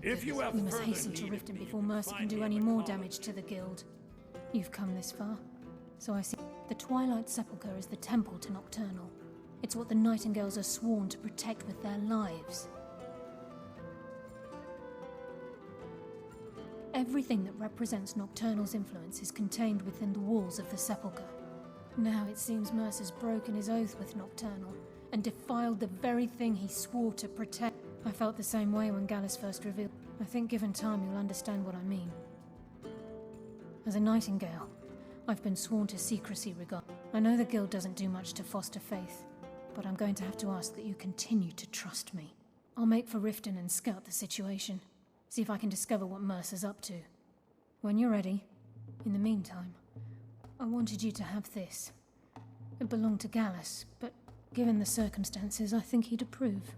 Thank If you goodness. have We must further hasten to need Riften of me, before you Mercer find can do me any in the more colony. damage to the guild. You've come this far, so I see. The Twilight Sepulchre is the temple to Nocturnal. It's what the Nightingales are sworn to protect with their lives. Everything that represents Nocturnal's influence is contained within the walls of the Sepulchre. Now it seems Mercer's broken his oath with Nocturnal and defiled the very thing he swore to protect. I felt the same way when Gallus first revealed. I think given time you'll understand what I mean. As a Nightingale, I've been sworn to secrecy regarding. I know the guild doesn't do much to foster faith, but I'm going to have to ask that you continue to trust me. I'll make for Riften and scout the situation. See if I can discover what Mercer's up to. When you're ready. In the meantime, I wanted you to have this. It belonged to Gallus, but given the circumstances, I think he'd approve.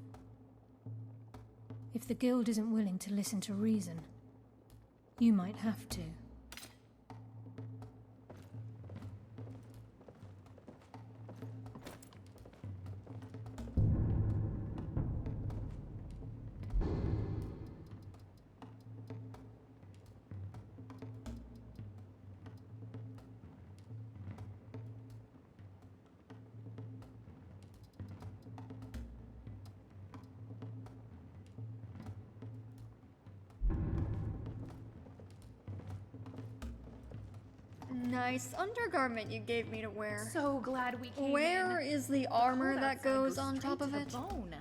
If the guild isn't willing to listen to reason, you might have to. Nice undergarment you gave me to wear. So glad we came Where in. is the armor Cold that outside goes on top of straight it? to the bone.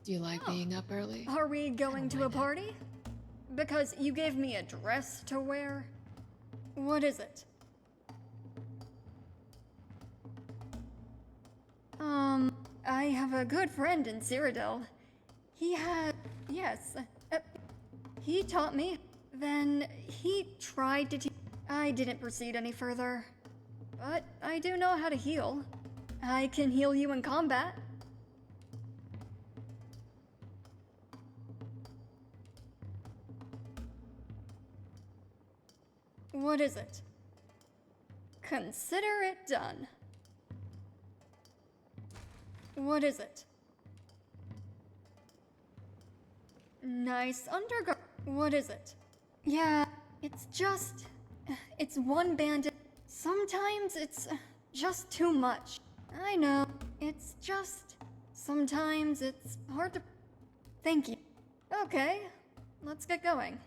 Do you like being up early? Are we going to a mind it. party? Because you gave me a dress to wear. What is it? I have a good friend in Cyrodiil. He had... yes. He taught me. Then he tried to teach... I didn't proceed any further. But I do know how to heal. I can heal you in combat. What is it? Consider it done. What is it? Nice undergarment. What is it? Yeah, it's just... it's one bandit. Sometimes it's just too much. I know. It's just... sometimes it's hard to... Thank you. Okay, let's get going.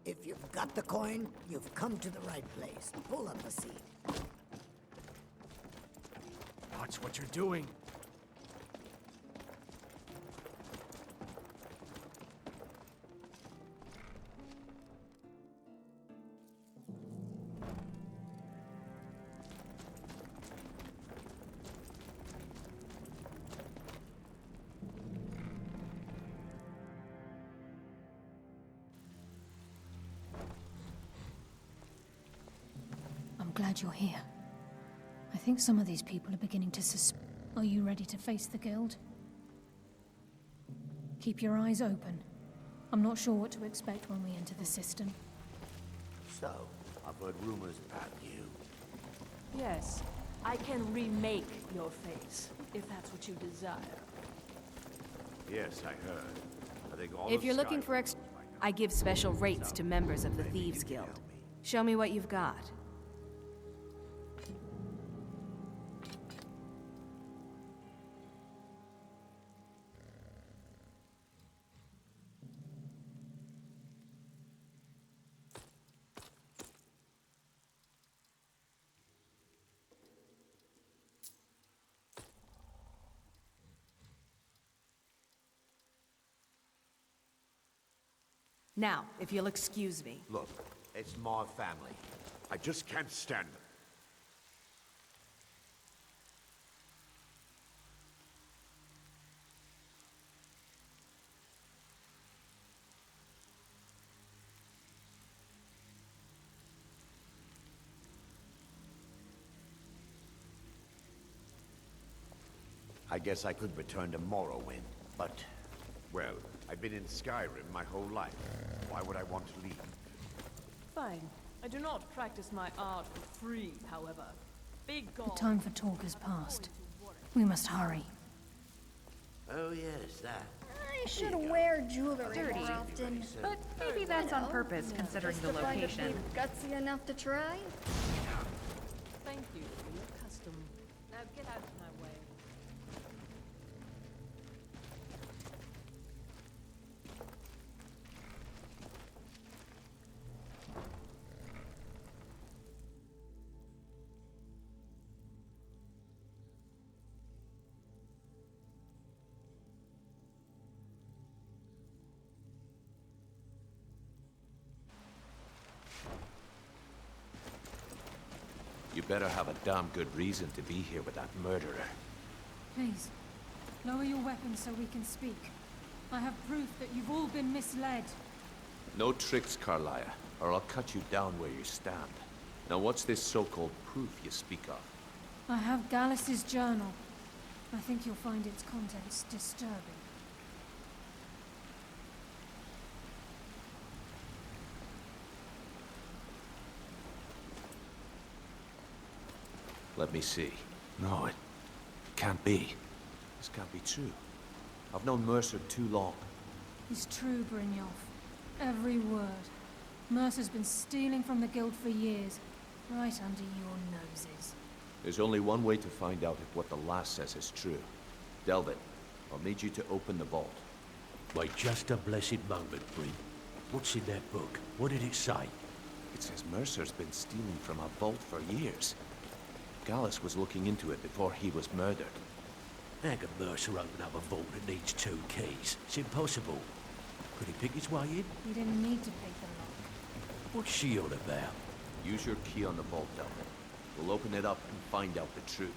If you've got the coin, you've come to the right place. Pull up a seat. Watch what you're doing. I'm glad you're here. I think some of these people are beginning to Are you ready to face the guild? Keep your eyes open. I'm not sure what to expect when we enter the system. So, I've heard rumors about you. Yes, I can remake your face, if that's what you desire. Yes, I heard. I think all If of you're looking for Skyrim ex- was like I give special rates to members of the Thieves Guild. Show me what you've got. Now, if you'll excuse me. Look, it's my family. I just can't stand them. I guess I could return to Morrowind, but... well, I've been in Skyrim my whole life. Why would I want to leave? Fine. I do not practice my art for free, however. Big The God. time for talk has passed. We must hurry. Oh yes, that. I should wear jewelry more often. But maybe that's on purpose, considering the Justified if location. you're gutsy enough to try. Thank you for your custom. Now get out of my way. You better have a damn good reason to be here with that murderer. Please, lower your weapons so we can speak. I have proof that you've all been misled. No tricks, Carlia, or I'll cut you down where you stand. Now what's this so-called proof you speak of? I have Gallus's journal. I think you'll find its contents disturbing. Let me see. No, it can't be. This can't be true. I've known Mercer too long. It's true, Brynjolf. Every word. Mercer's been stealing from the Guild for years, right under your noses. There's only one way to find out if what the lass says is true. Delvin, I'll need you to open the vault. Wait just a blessed moment, Bryn. What's in that book? What did it say? It says Mercer's been stealing from a vault for years. Gallus was looking into it before he was murdered. How can Mercer open up a vault that needs 2 keys? It's impossible. Could he pick his way in? You didn't need to pick the lock. What's she on about? Use your key on the vault, Delvin. We'll open it up and find out the truth.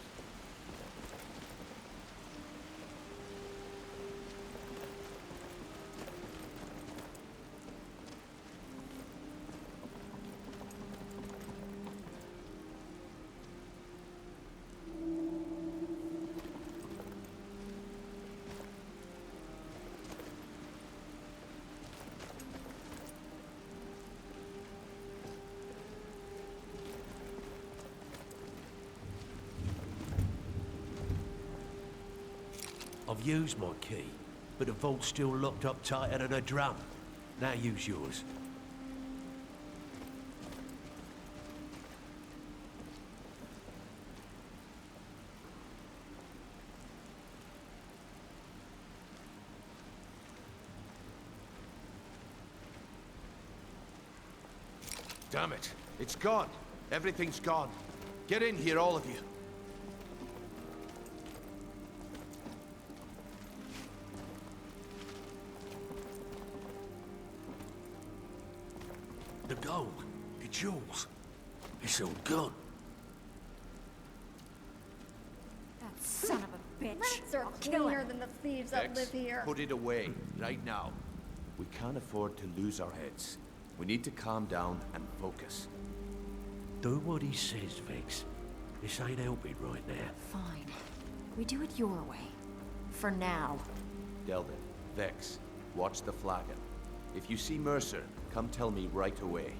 I've used my key, but the vault's still locked up tighter than a drum. Now use yours. Damn it! It's gone! Everything's gone! Get in here, all of you! The gold, the jewels, it's all gone. That son of a bitch! Rats are I'll kill cleaner him. than the thieves that live here. Put it away, right now. We can't afford to lose our heads. We need to calm down and focus. Do what he says, Vex. This ain't helping right now. Fine. We do it your way. For now. Delvin, Vex, watch the flagon. If you see Mercer, come tell me right away.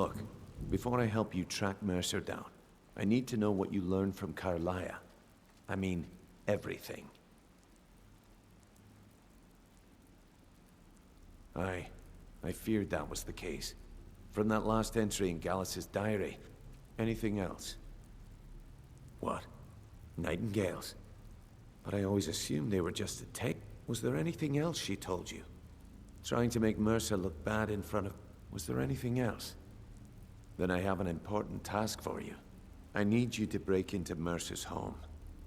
Look, before I help you track Mercer down, I need to know what you learned from Carlia. I mean, everything. I feared that was the case. From that last entry in Gallus's diary. Anything else? What? Nightingales? But I always assumed they were just a take. Was there anything else she told you? Trying to make Mercer look bad in front of... Was there anything else? Then I have an important task for you. I need you to break into Mercer's home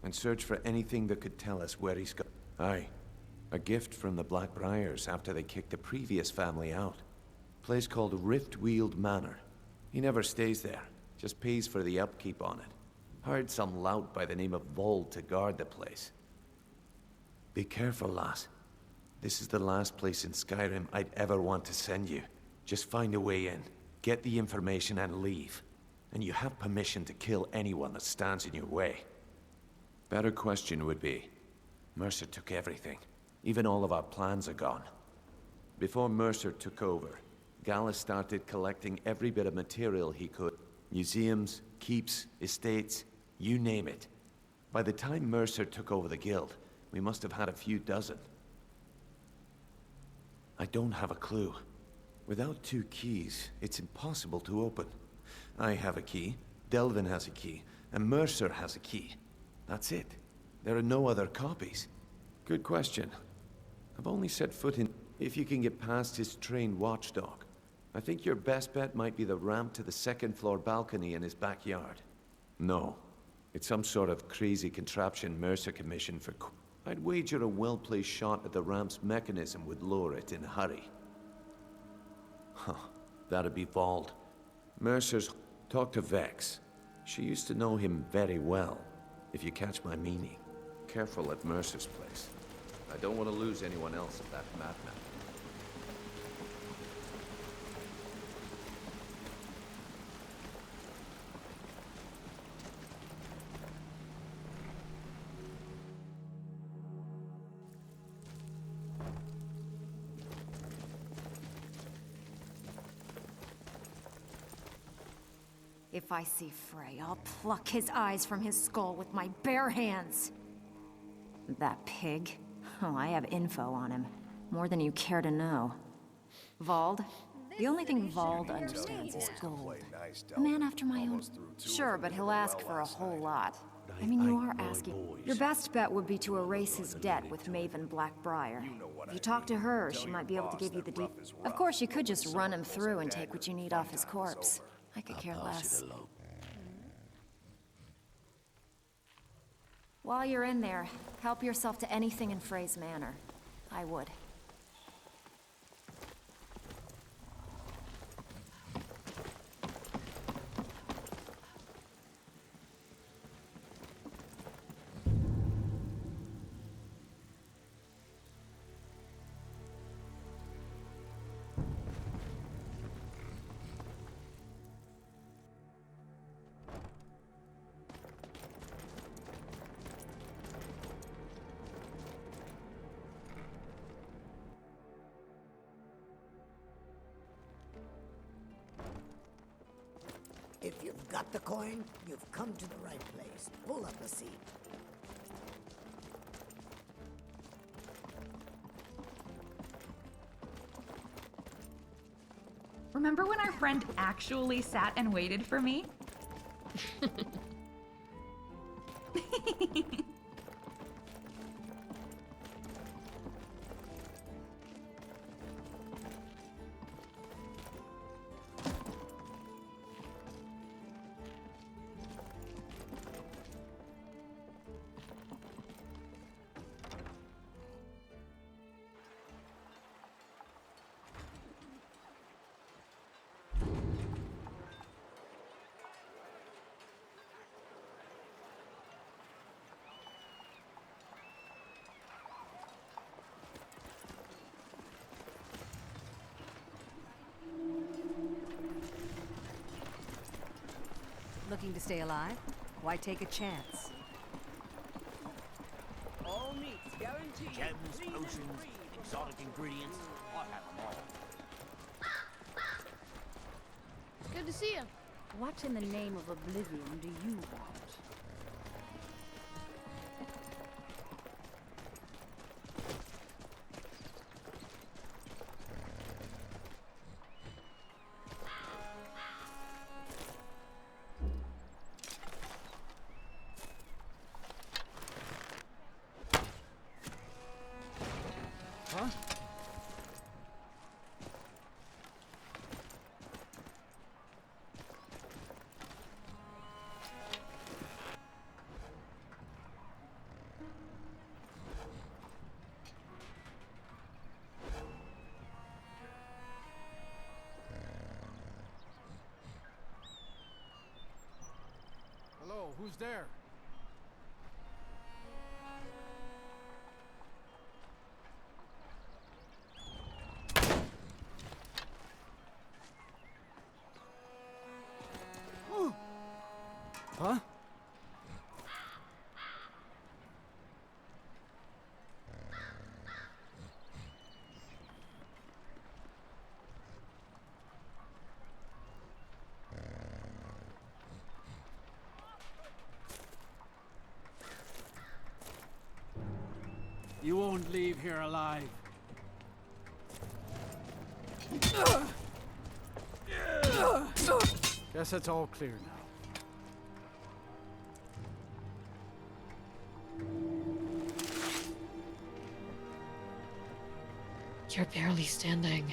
and search for anything that could tell us where he's gone. Aye. A gift from the Blackbriars after they kicked the previous family out. Place called Riftweald Manor. He never stays there, just pays for the upkeep on it. Hired some lout by the name of Vold to guard the place. Be careful, lass. This is the last place in Skyrim I'd ever want to send you. Just find a way in, get the information and leave. And you have permission to kill anyone that stands in your way. Better question would be, Mercer took everything. Even all of our plans are gone. Before Mercer took over, Gallus started collecting every bit of material he could. Museums, keeps, estates, you name it. By the time Mercer took over the guild, we must have had a few dozen. I don't have a clue. Without 2 keys, it's impossible to open. I have a key, Delvin has a key, and Mercer has a key. That's it. There are no other copies. Good question. I've only set foot in... If you can get past his trained watchdog, I think your best bet might be the ramp to the 2nd floor balcony in his backyard. No. It's some sort of crazy contraption Mercer commissioned for... I'd wager a well-placed shot at the ramp's mechanism would lower it in a hurry. Huh. That'd be Vold. Mercer's... Talk to Vex. She used to know him very well, if you catch my meaning. Careful at Mercer's place. I don't want to lose anyone else at that madman. If I see Frey, I'll pluck his eyes from his skull with my bare hands. That pig? Oh, I have info on him. More than you care to know. Vold? The only thing Vold understands is gold. A man after my own... Sure, but he'll ask for a whole lot. I mean, you are asking. Your best bet would be to erase his debt with Maven Blackbriar. If you talk to her, she might be able to give you the Of course, you could just run him through and take what you need off his corpse. I could care less. While you're in there, help yourself to anything in Frey's manor. I would. If you've got the coin, you've come to the right place. Pull up a seat. Remember when our friend actually sat and waited for me? Looking to stay alive? Why take a chance? All meats guaranteed. Gems, potions, exotic ingredients. I have them all. Good to see you. What in the name of oblivion do you want? Huh? Hello, who's there? Huh? You won't leave here alive. Guess it's all clear now. You're barely standing.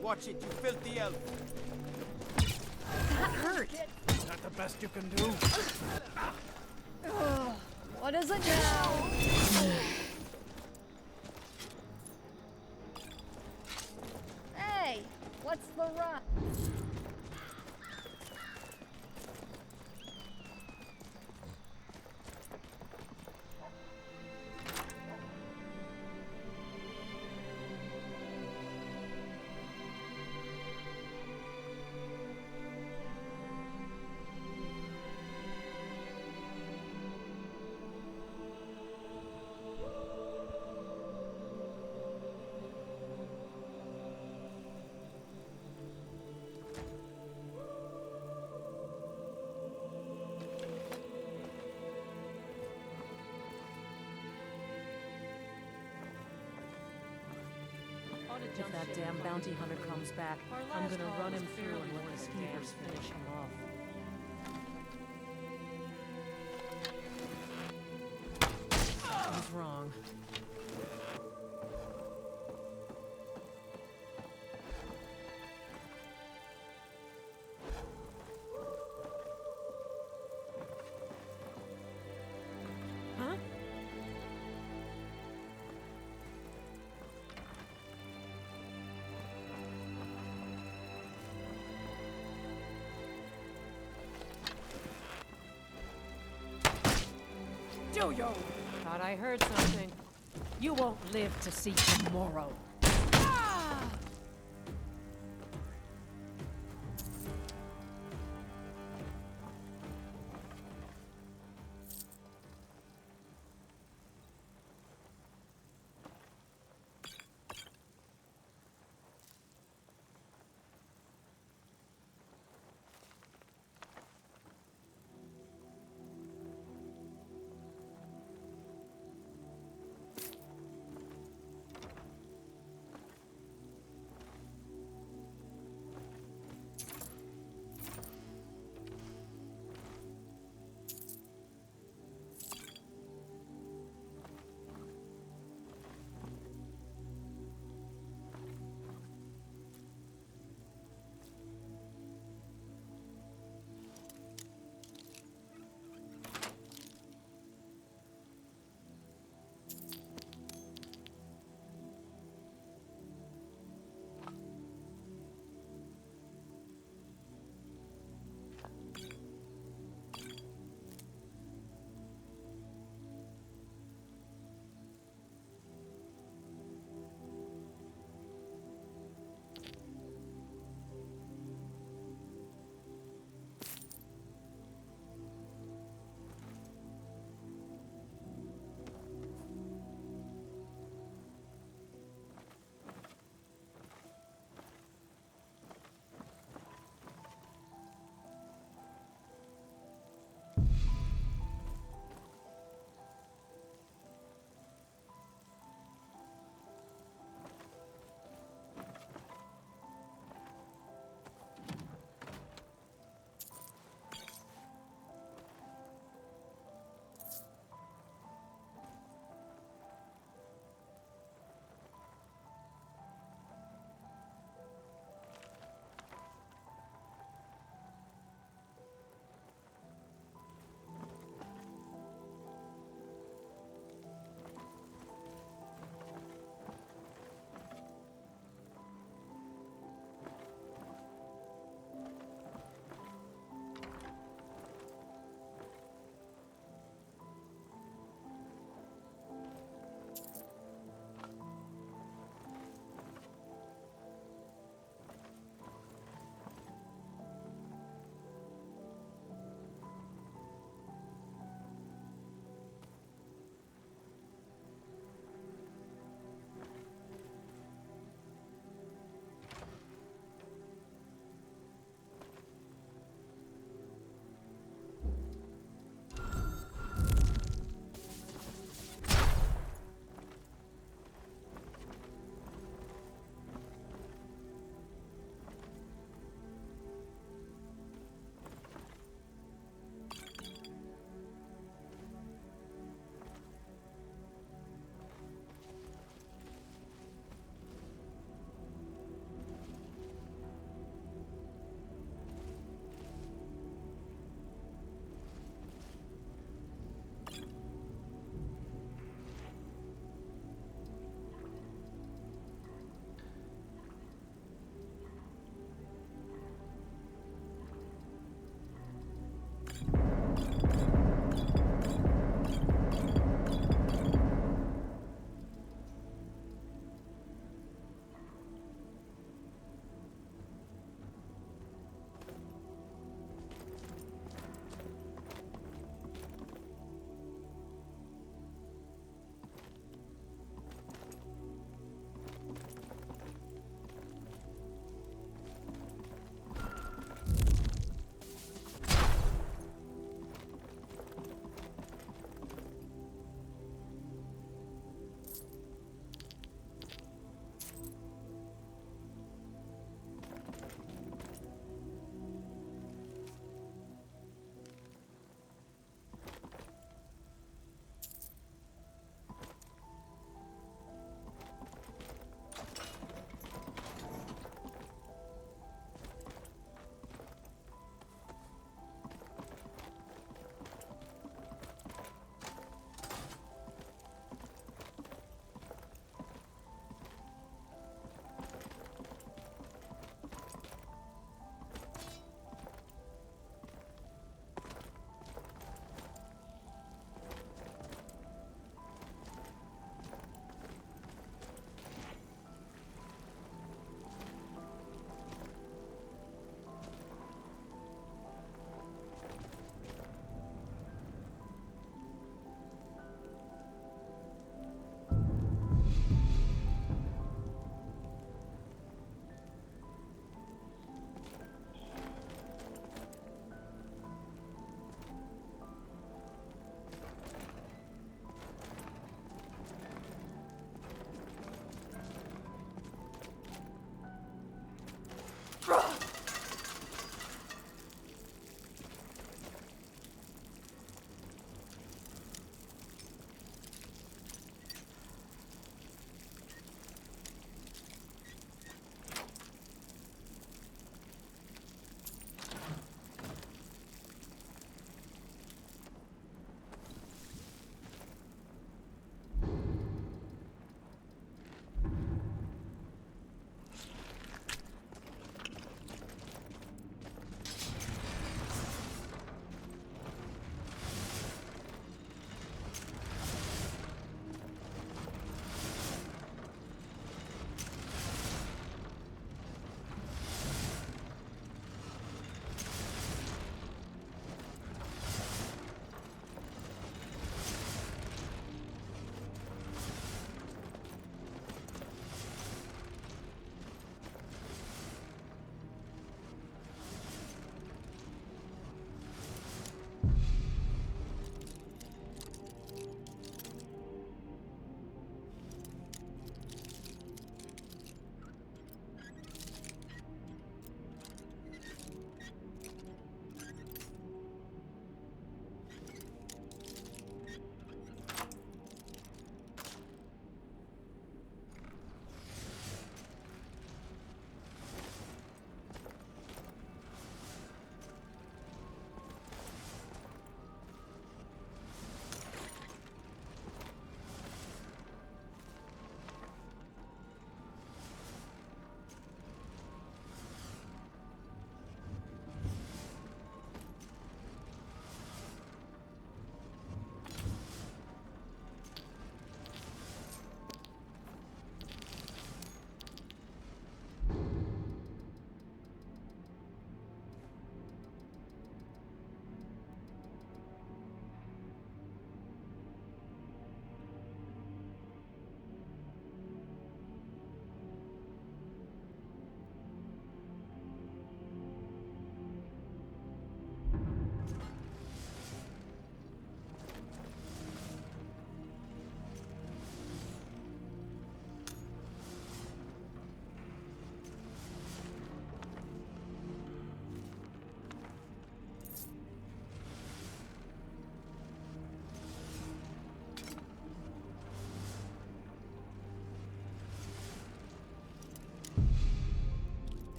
Watch it, you filthy elf! That hurt. Is that the best you can do? What is it now? Hey, what's the rush? If that damn bounty hunter comes back, I'm gonna run him through and let the skeevers finish him off. I was wrong. Huh? Yo-yo! Thought I heard something. You won't live to see tomorrow.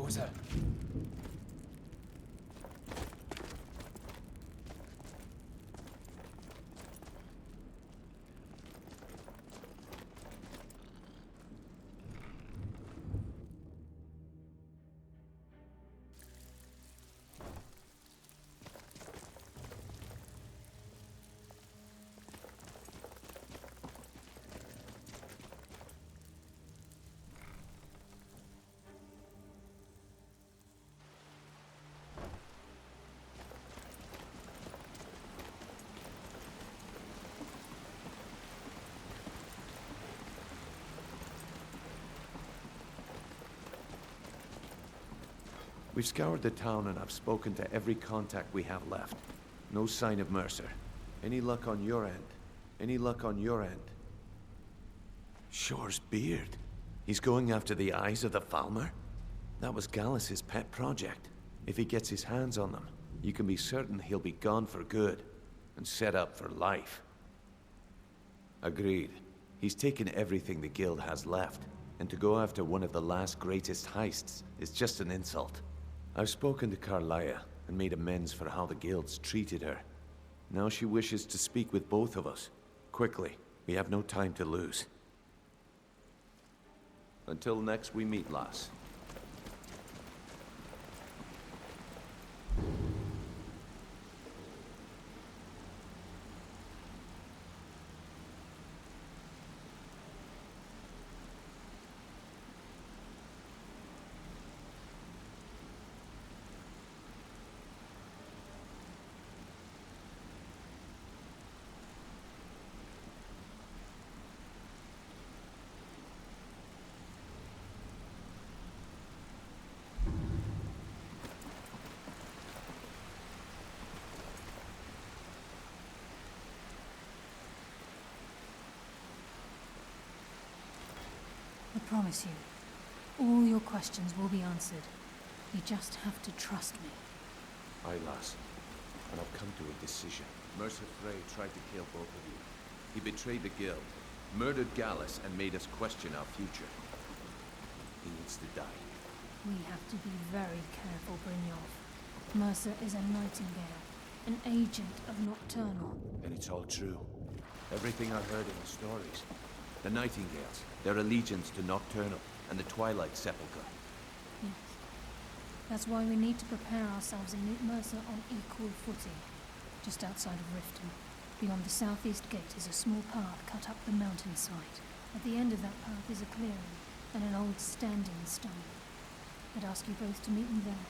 Corsair. We've scoured the town and I've spoken to every contact we have left. No sign of Mercer. Any luck on your end? Any luck on your end? Shure's beard. He's going after the eyes of the Falmer? That was Gallus's pet project. If he gets his hands on them, you can be certain he'll be gone for good and set up for life. Agreed. He's taken everything the guild has left, and to go after one of the last greatest heists is just an insult. I've spoken to Carlia and made amends for how the guilds treated her. Now she wishes to speak with both of us. Quickly, we have no time to lose. Until next we meet, lass. I promise you, all your questions will be answered. You just have to trust me. Aye, lass. And I've come to a decision. Mercer Frey tried to kill both of you. He betrayed the guild, murdered Gallus, and made us question our future. He needs to die. We have to be very careful, Brynjolf. Mercer is a Nightingale, an agent of Nocturnal. And it's all true. Everything I heard in the stories. The Nightingales, their allegiance to Nocturnal, and the Twilight Sepulchre. Yes. That's why we need to prepare ourselves and meet Mercer on equal footing. Just outside of Riften, beyond the southeast gate, is a small path cut up the mountainside. At the end of that path is a clearing, and an old standing stone. I'd ask you both to meet me there.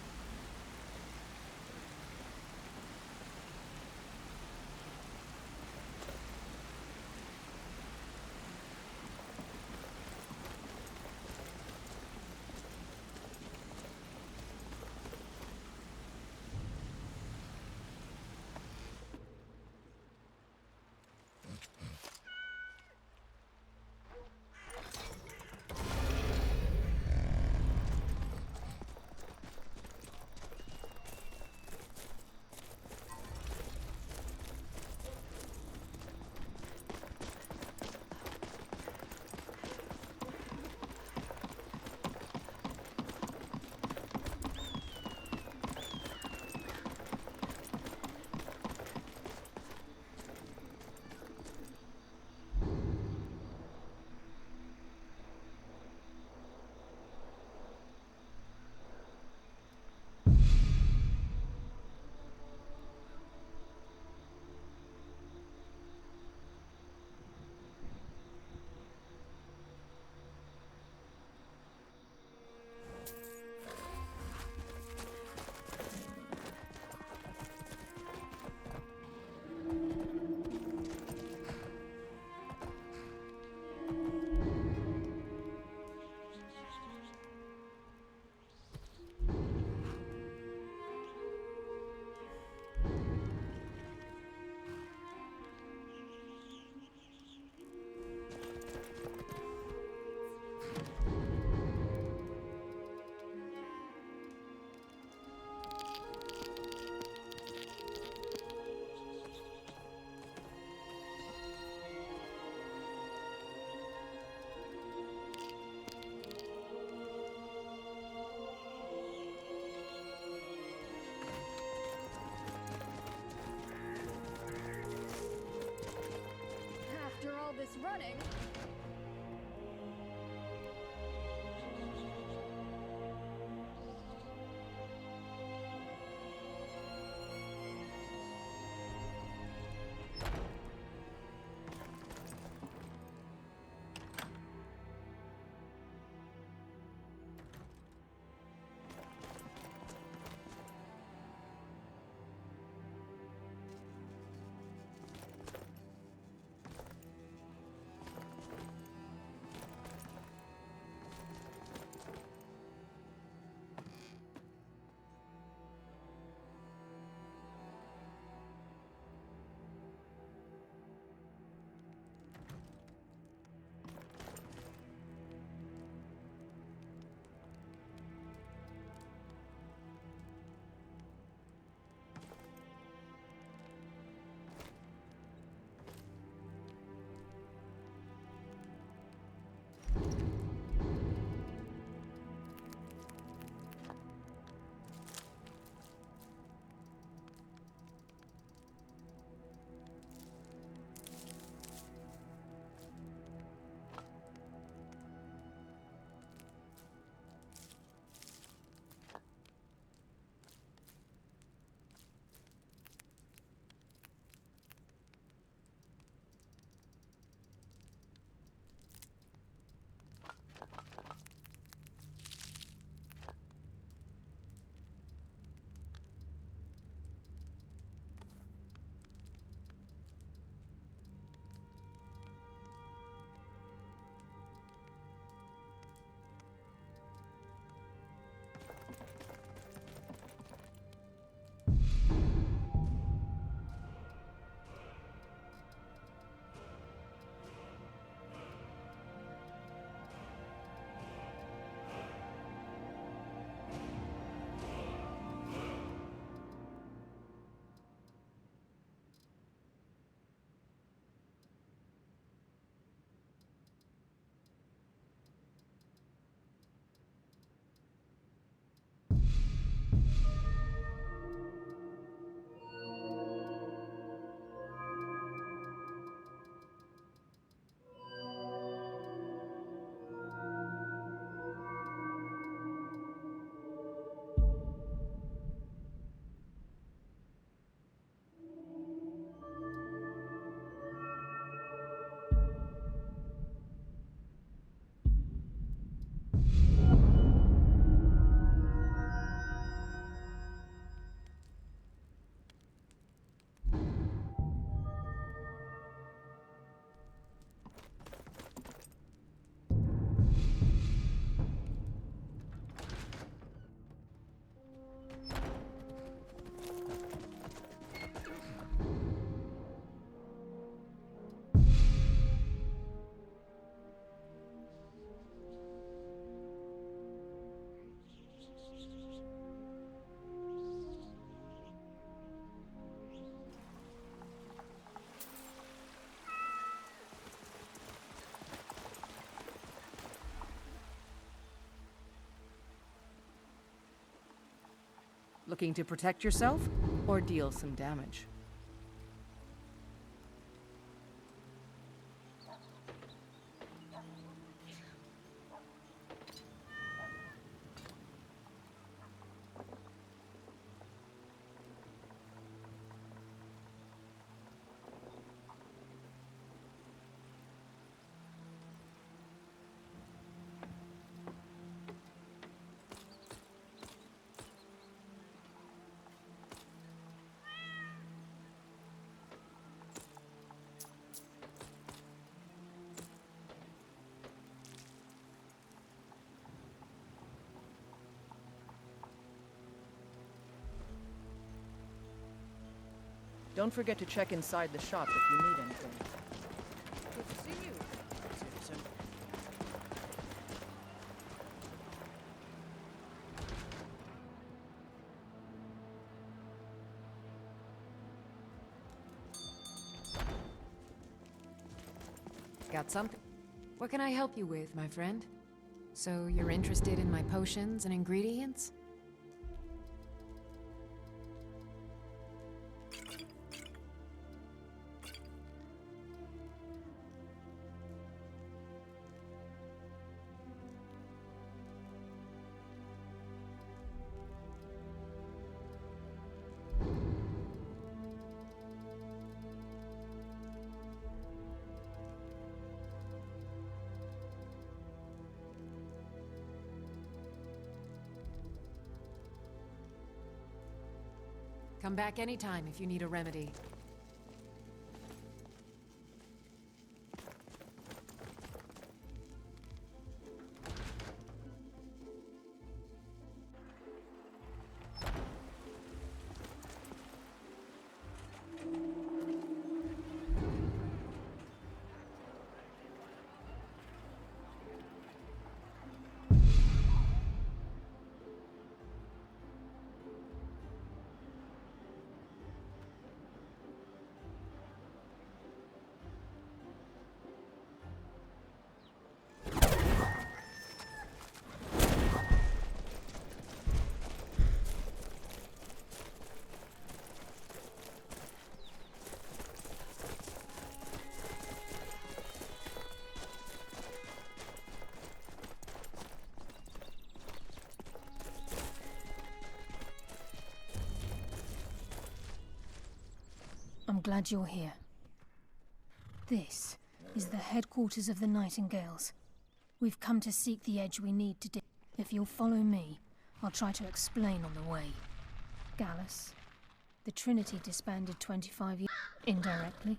running. Looking to protect yourself or deal some damage? Don't forget to check inside the shop if you need anything. Good to see you, citizen. Got something? What can I help you with, my friend? So you're interested in my potions and ingredients? Come back anytime if you need a remedy. I'm glad you're here. This is the headquarters of the Nightingales. We've come to seek the edge we need to If you'll follow me, I'll try to explain on the way. Gallus, the Trinity disbanded 25 years indirectly.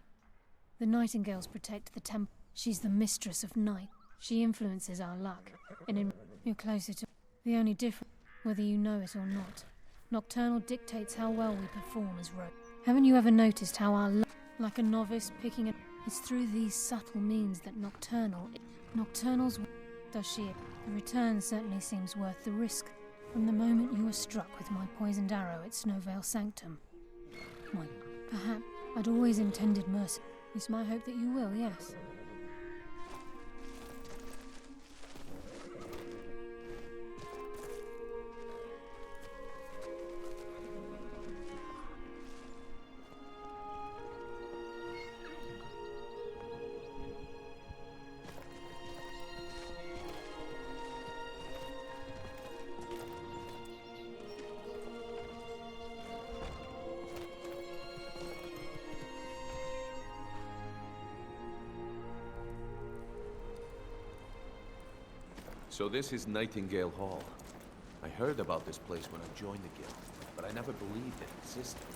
The Nightingales protect the temple. She's the mistress of night. She influences our luck, and you're closer to the only difference, whether you know it or not. Nocturnal dictates how well we perform as rogue. Haven't you ever noticed how our luck, like a novice picking a... It's through these subtle means that Nocturnal's... Does she... The return certainly seems worth the risk. From the moment you were struck with my poisoned arrow at Snowvale Sanctum. Perhaps I'd always intended mercy. It's my hope that you will, yes. So this is Nightingale Hall. I heard about this place when I joined the guild, but I never believed it existed.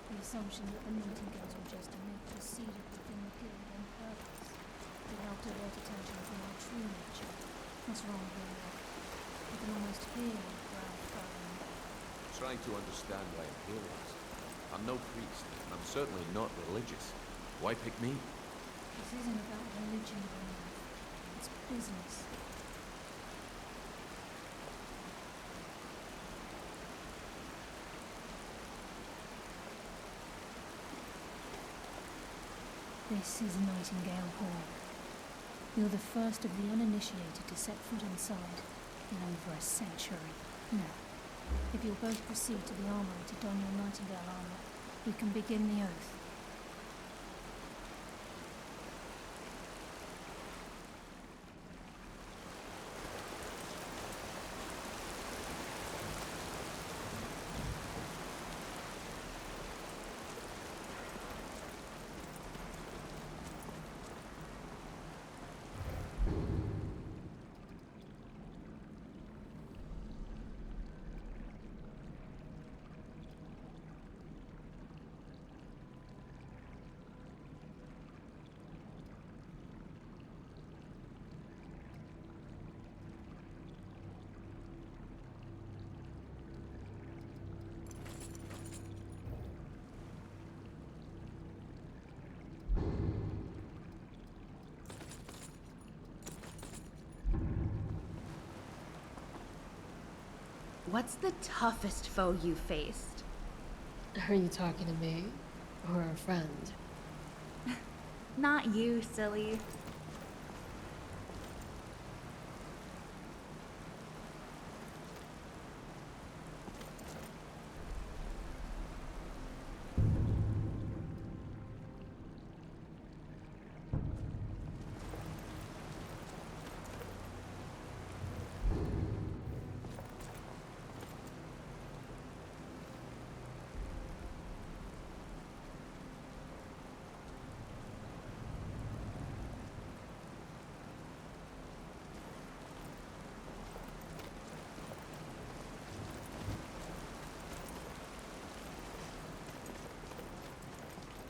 The assumption that the Nightingales were just a myth was seeded within the guild on purpose. It helped divert attention from our true nature. What's wrong here? I can almost hear the crowd crying. Trying to understand why I'm here is. I'm no priest, and I'm certainly not religious. Why pick me? This isn't about religion, Bernard. It's business. This is Nightingale Hall. You're the first of the uninitiated to set foot inside in over a century. Now, if you'll both proceed to the armory to don your Nightingale armor, we can begin the oath. What's the toughest foe you faced? Are you talking to me? Or a friend? Not you, silly.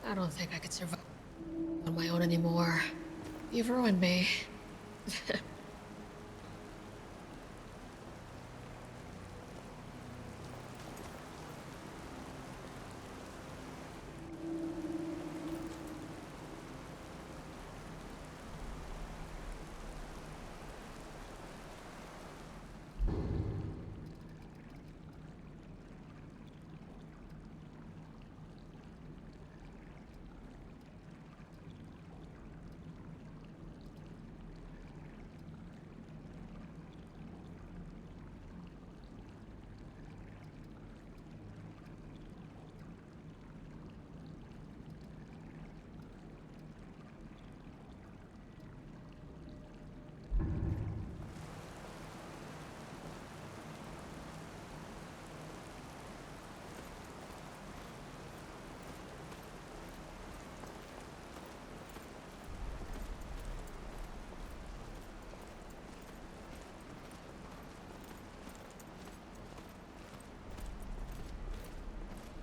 I don't think I could survive on my own anymore. You've ruined me.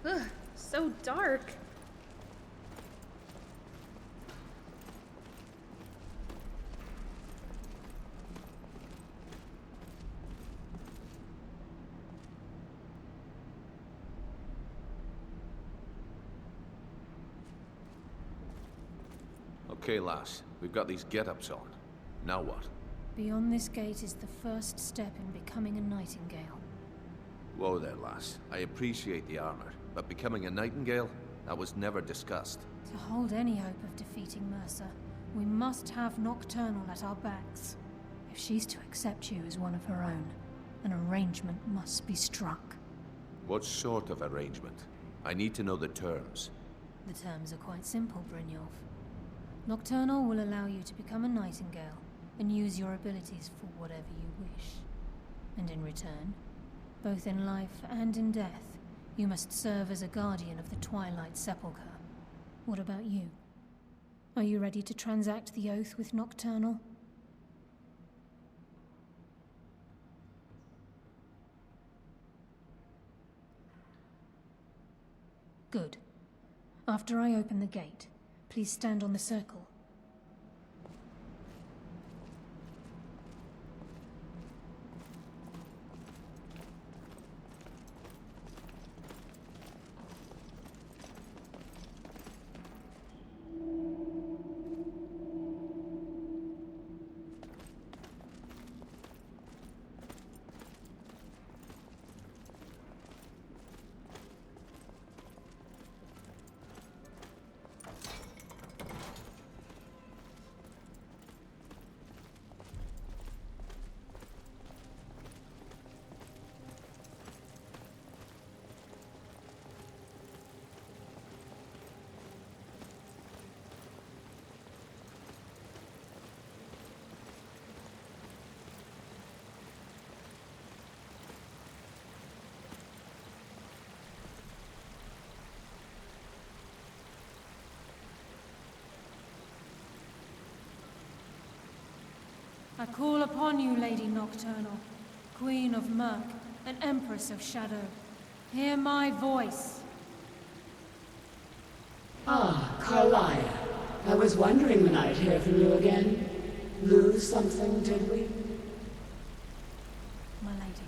Ugh, so dark. Okay, lass. We've got these get-ups on. Now what? Beyond this gate is the first step in becoming a Nightingale. Whoa there, lass. I appreciate the armor, but becoming a Nightingale? That was never discussed. To hold any hope of defeating Mercer, we must have Nocturnal at our backs. If she's to accept you as one of her own, an arrangement must be struck. What sort of arrangement? I need to know the terms. The terms are quite simple, Brynjolf. Nocturnal will allow you to become a Nightingale and use your abilities for whatever you wish. And in return, both in life and in death, you must serve as a guardian of the Twilight Sepulchre. What about you? Are you ready to transact the oath with Nocturnal? Good. After I open the gate, please stand on the circle. I call upon you, Lady Nocturnal, Queen of Murk and Empress of Shadow. Hear my voice. Ah, Carlia. I was wondering when I'd hear from you again. Lose something, did we? My lady,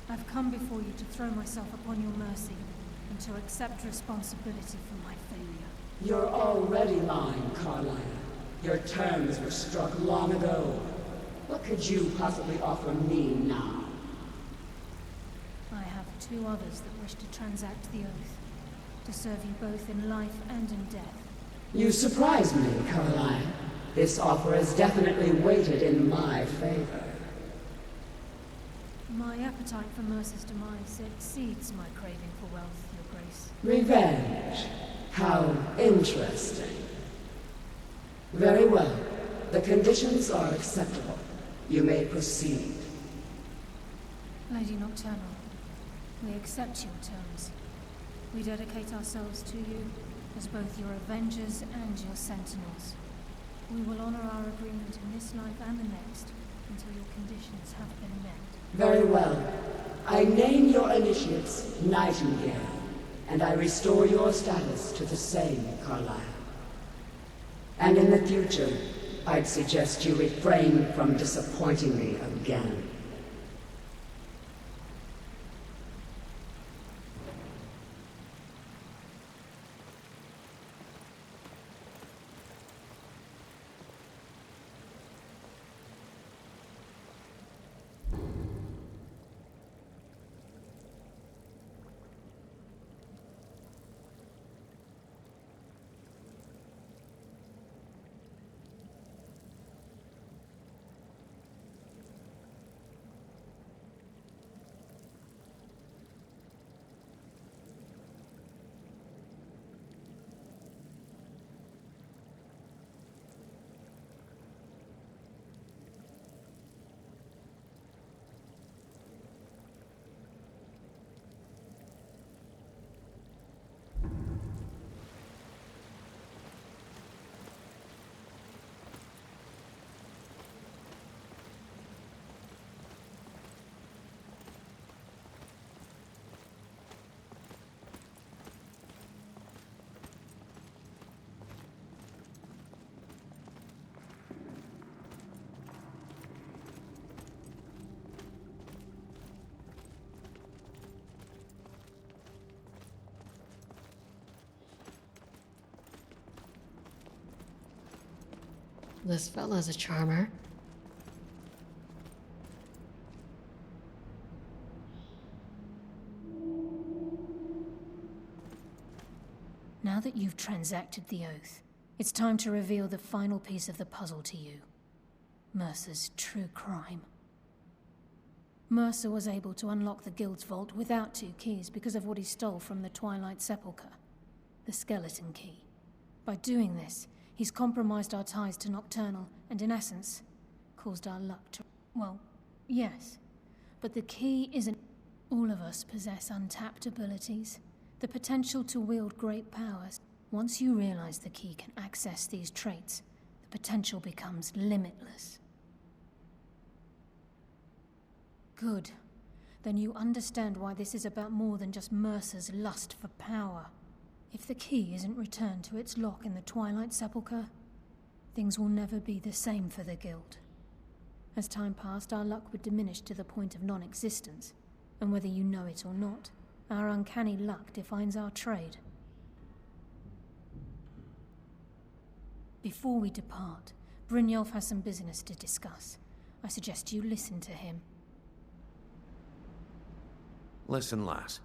I've come before you to throw myself upon your mercy and to accept responsibility for my failure. You're already mine, Carlia. Your terms were struck long ago. What could you possibly offer me now? I have two others that wish to transact the oath, to serve you both in life and in death. You surprise me, Carlia. This offer is definitely weighted in my favor. My appetite for Mercer's demise exceeds my craving for wealth, Your Grace. Revenge. How interesting. Very well. The conditions are acceptable. You may proceed. Lady Nocturnal, we accept your terms. We dedicate ourselves to you as both your avengers and your sentinels. We will honor our agreement in this life and the next until your conditions have been met. Very well. I name your initiates Nightingale and I restore your status to the same, Carlyle. And in the future, I'd suggest you refrain from disappointing me again. This fella's a charmer. Now that you've transacted the oath, it's time to reveal the final piece of the puzzle to you. Mercer's true crime. Mercer was able to unlock the Guild's vault without 2 keys because of what he stole from the Twilight Sepulchre. The skeleton key. By doing this, he's compromised our ties to Nocturnal, and in essence, caused our luck to... Well, yes. But the key isn't... All of us possess untapped abilities. The potential to wield great powers. Once you realize the key can access these traits, the potential becomes limitless. Good. Then you understand why this is about more than just Mercer's lust for power. If the key isn't returned to its lock in the Twilight Sepulchre, things will never be the same for the Guild. As time passed, our luck would diminish to the point of non-existence, and whether you know it or not, our uncanny luck defines our trade. Before we depart, Brynjolf has some business to discuss. I suggest you listen to him. Listen, lass.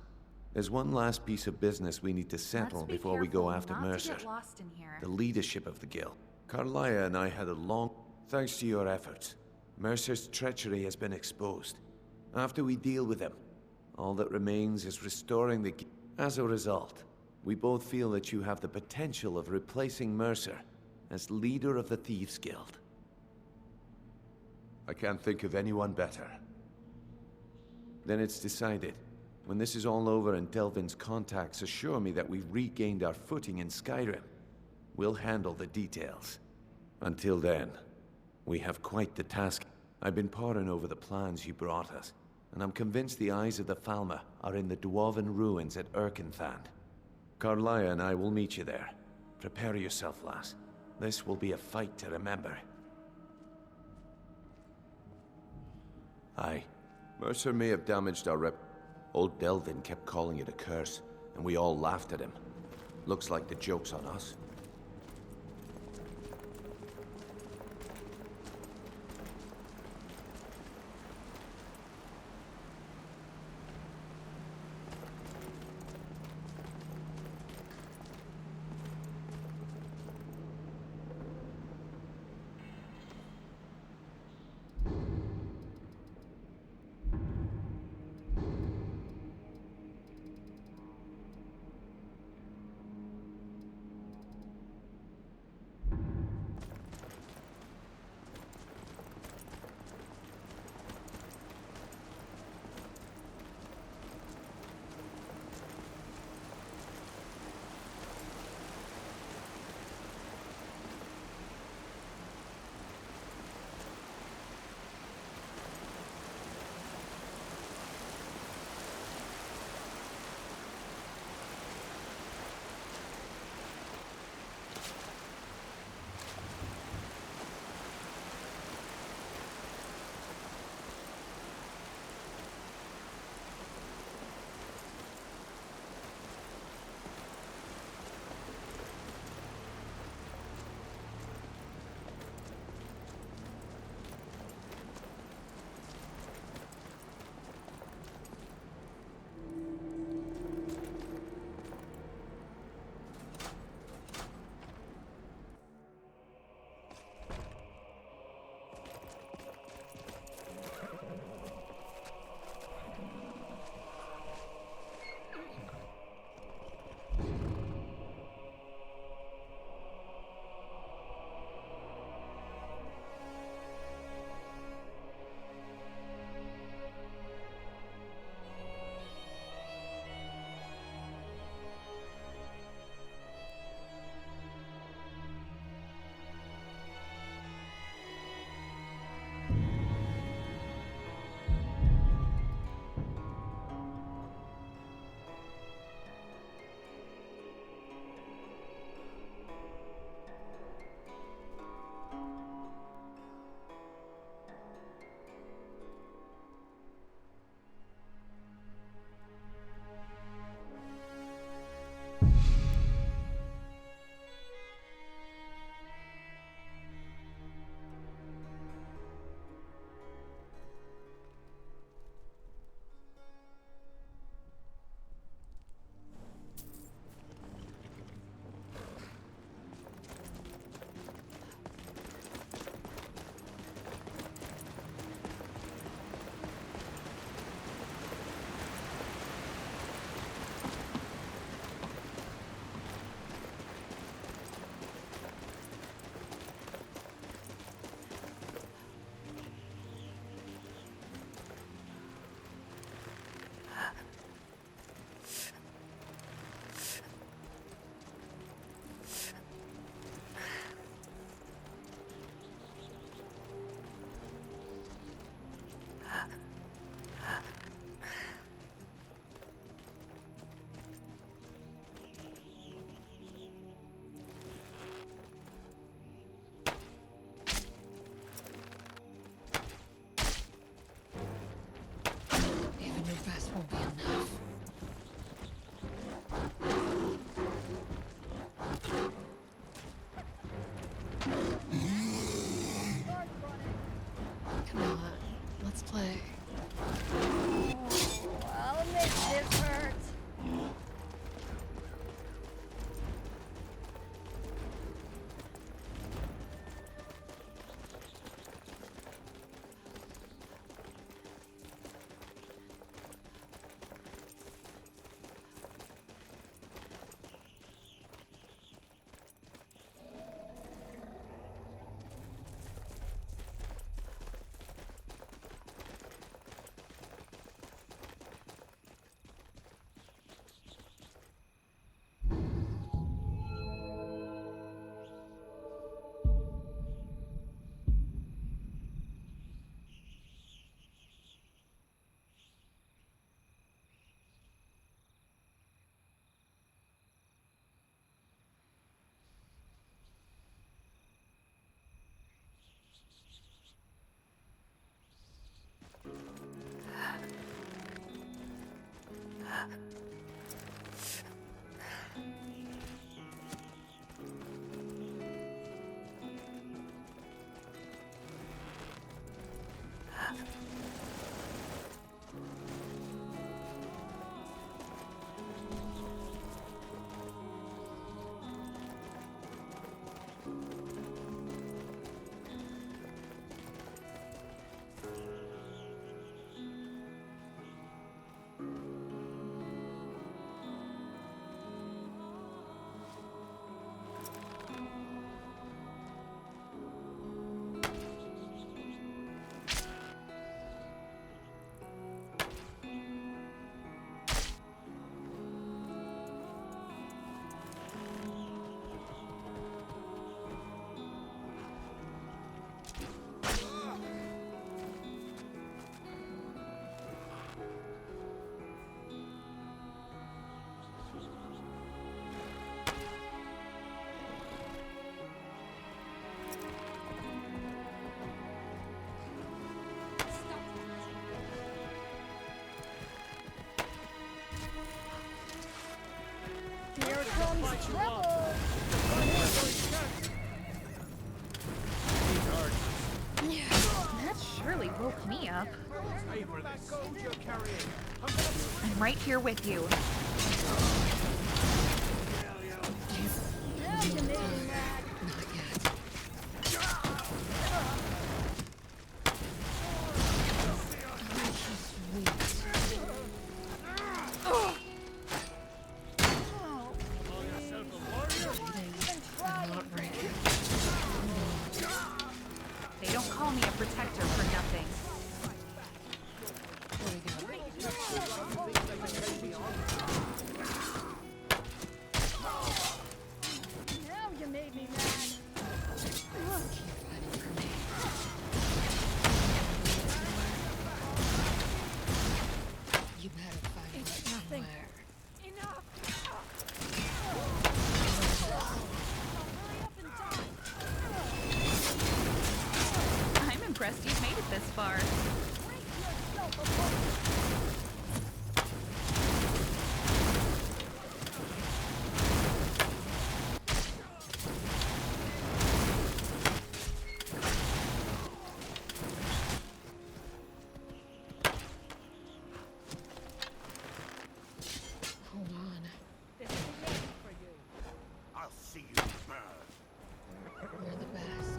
There's one last piece of business we need to settle before we go after Mercer. The leadership of the Guild. Carlyle and I had a long... Thanks to your efforts, Mercer's treachery has been exposed. After we deal with him, all that remains is restoring the... As a result, we both feel that you have the potential of replacing Mercer as leader of the Thieves Guild. I can't think of anyone better. Then it's decided. When this is all over and Delvin's contacts assure me that we've regained our footing in Skyrim, we'll handle the details. Until then, we have quite the task. I've been poring over the plans you brought us, and I'm convinced the eyes of the Falmer are in the Dwarven ruins at Erkenthand. Carlyle and I will meet you there. Prepare yourself, lass. This will be a fight to remember. Aye. Mercer may have damaged our rep. Old Delvin kept calling it a curse, and we all laughed at him. Looks like the joke's on us. Here comes trouble! That surely woke me up. I'm right here with you. Now you made me mad. They don't call me a protector for nothing. Now you made me mad. You better find it somewhere. I'm impressed you've made it this far. Hold on. I'll see you burn. You're the best.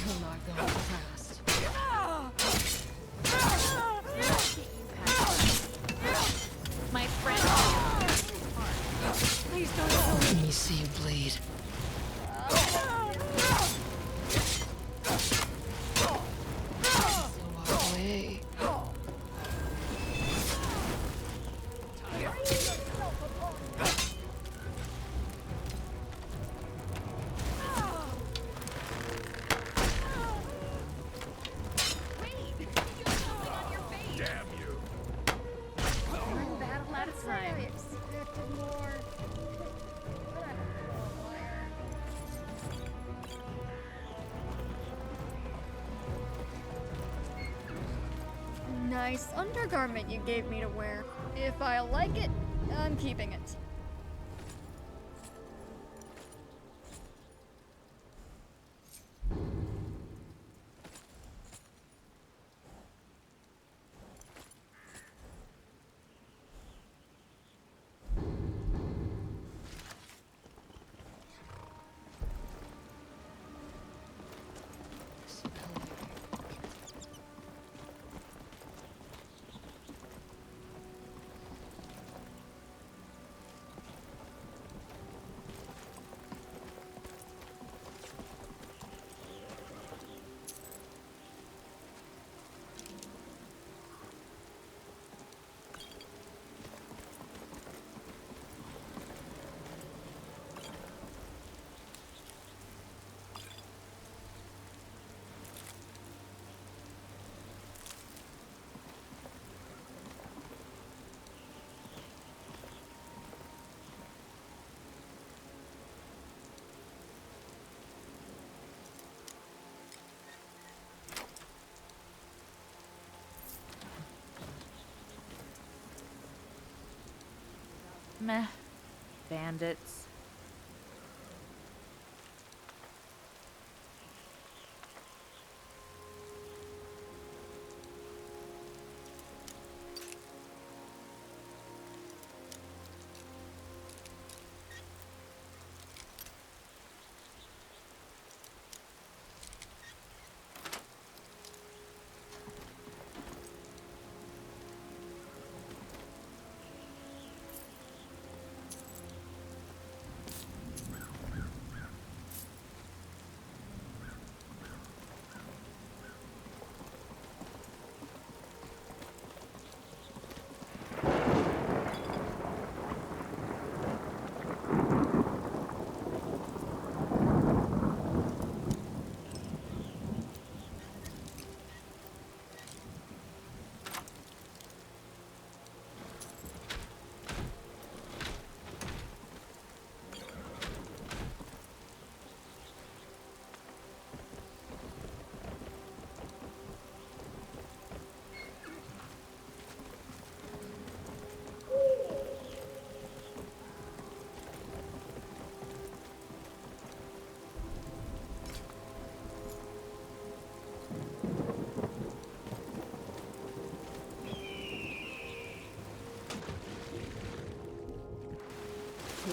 You're not going fast. My friend. Please don't Let me see you bleed. So walk away. Damn you! One battle at a time. I expected more. But I don't know where. Nice undergarment you gave me to wear. If I like it, I'm keeping it. Meh. Bandits.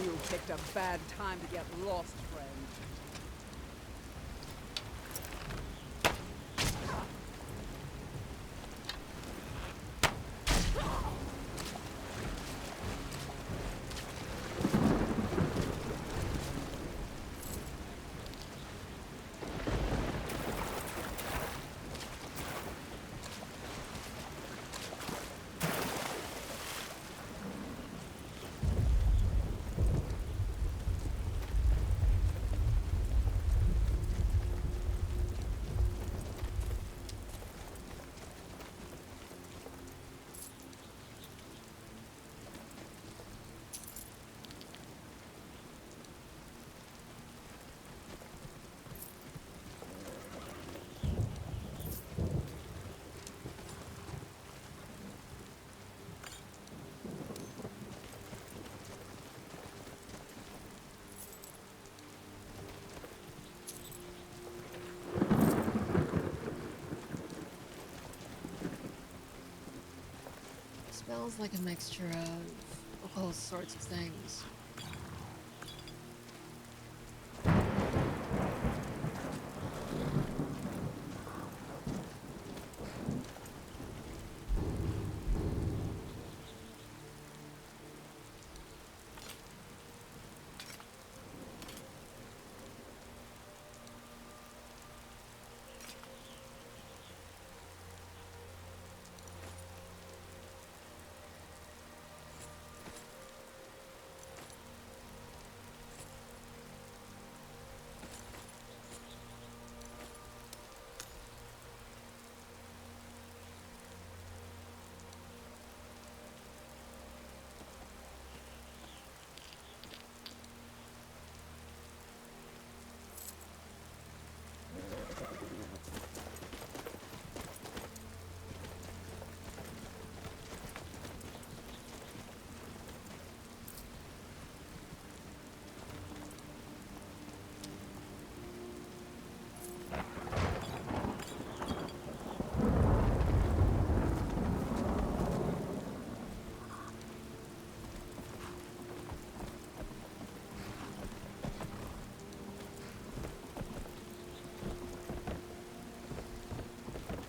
You picked a bad time to get lost, friend. Smells like a mixture of all sorts of things.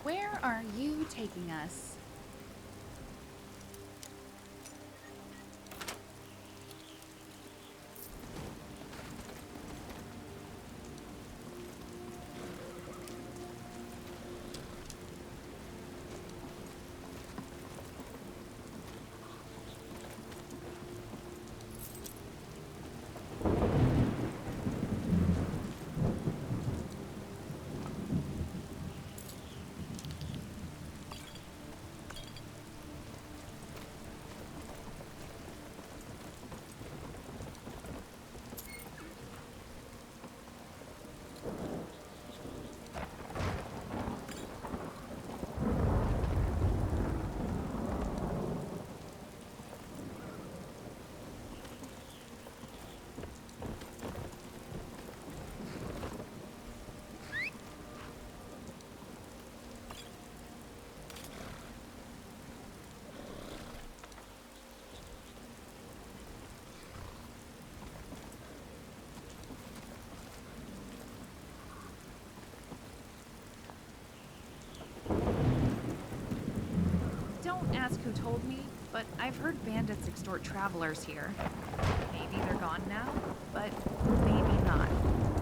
Where are you taking us? ask who told me, but I've heard bandits extort travelers here. Maybe they're gone now, but maybe not.